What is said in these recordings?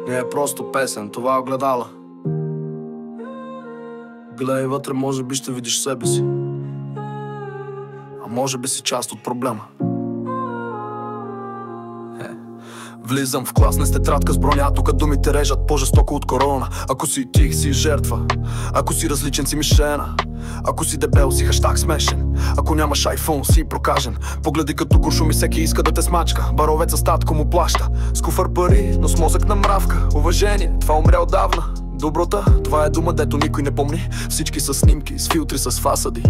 Не е просто песен, това е огледала. Гледай вътре, може би ще видиш себе си. А може би си част от проблема. Влизам в клас, не сте тетрадка с броня. Тук думите режат по-жестоко от корона. Ако си тих, си жертва. Ако си различен, си мишена. Ако си дебел, си хаштаг смешен. Ако нямаш айфон, си прокажен. Погледи като куршуми, всеки иска да те смачка. Баровеца с татко му плаща. С куфар пари, но с мозък на мравка. Уважение, това умря отдавна. Доброта, това е дума, дето никой не помни. Всички са снимки, с филтри, с фасади.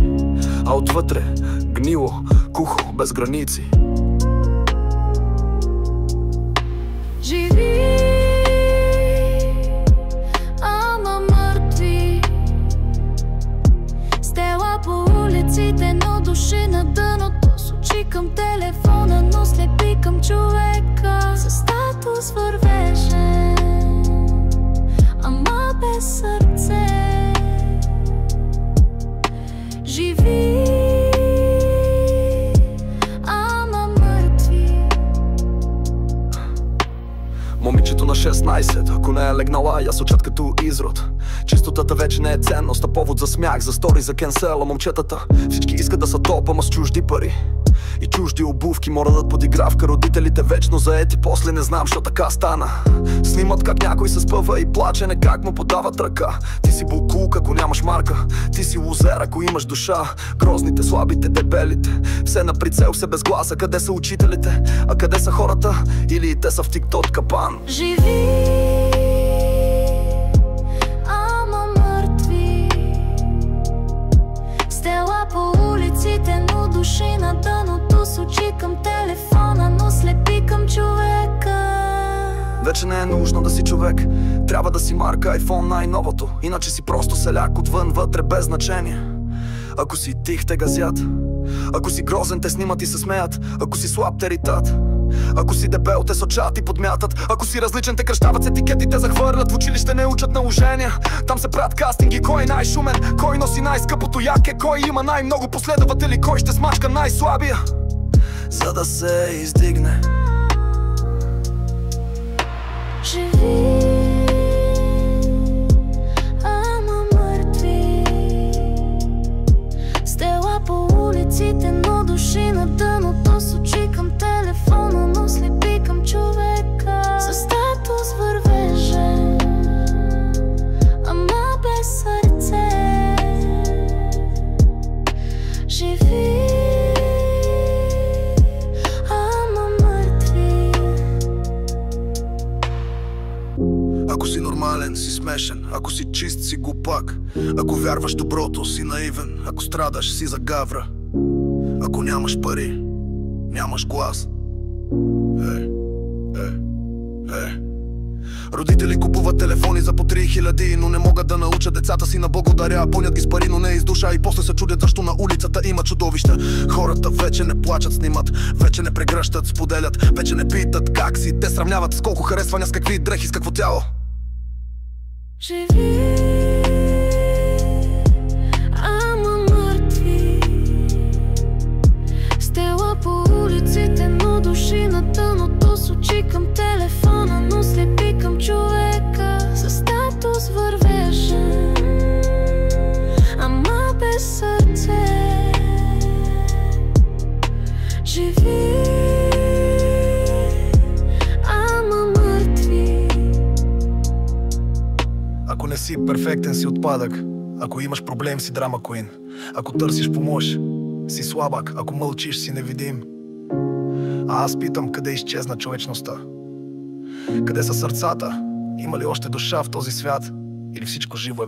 А отвътре, гнило, кухо, без граници. Живи, ама мъртви. Стела по улиците, но души на дъното. С очи към телефона, но слепи към човека. Със статус вървеше, ама без сърце. Живи, момичето на 16, ако не е легнала, я сочат като изрод. Чистотата вече не е ценност, а повод за смях, за стори, за кенсела. Момчетата всички искат да са топ, ама с чужди пари и чужди обувки, мора да подигравка. Родителите вечно заети, после не знам, що така стана. Снимат как някой се спъва и плаче, не как му подават ръка. Ти си булкулк, ако нямаш марка. Ти си лузер, ако имаш душа. Грозните, слабите, дебелите, все на прицел, все без гласа. Къде са учителите, а къде са хората? Или те са в тикток капан? Живи, ама мъртви. Стела по улиците, но души на дъното. С очи към телефона, но слепи към човека. Вече не е нужно да си човек, трябва да си марка, айфон най-новото. Иначе си просто селяк отвън, вътре без значение. Ако си тих, те газят. Ако си грозен, те снимат и се смеят. Ако си слаб, те ритат. Ако си дебел, те сочат и подмятат. Ако си различен, те кръщават с етикети, те захвърлят. В училище не учат наложения. Там се правят кастинги, кой е най-шумен, кой носи най-скъпото яке, кой има най-много последователи, кой ще смачка най-слабия, за да се издигне. Живи, ама мъртви. Стела по улиците, но души на дъното. С очи към телефона, но слепи към човека. Със статус вървеше, ама без сърце. Живи, ако си нормален, си смешен. Ако си чист, си глупак. Ако вярваш доброто, си наивен. Ако страдаш, си за гавра. Ако нямаш пари, нямаш глас. Родители купуват телефони за по 3000, но не могат да научат децата си на благодаря. Пълнят ги с пари, но не из душа. И после се чудят защо на улицата има чудовища. Хората вече не плачат, снимат, вече не прегръщат, споделят, вече не питат как си. Те сравняват с колко харесвания, с какви дрехи, с какво тяло. Живи, ама мъртви. Стела по улиците, но души на дъното. С очи към телефона, но слепи към човека. Със статус вървеше, ама без сърце. Живи, ама мъртви. Ако не си перфектен, си отпадък. Ако имаш проблем, си драма куин. Ако търсиш помощ, си слабак. Ако мълчиш, си невидим. А аз питам, къде изчезна човечността? Къде са сърцата? Има ли още душа в този свят? Или всичко живо е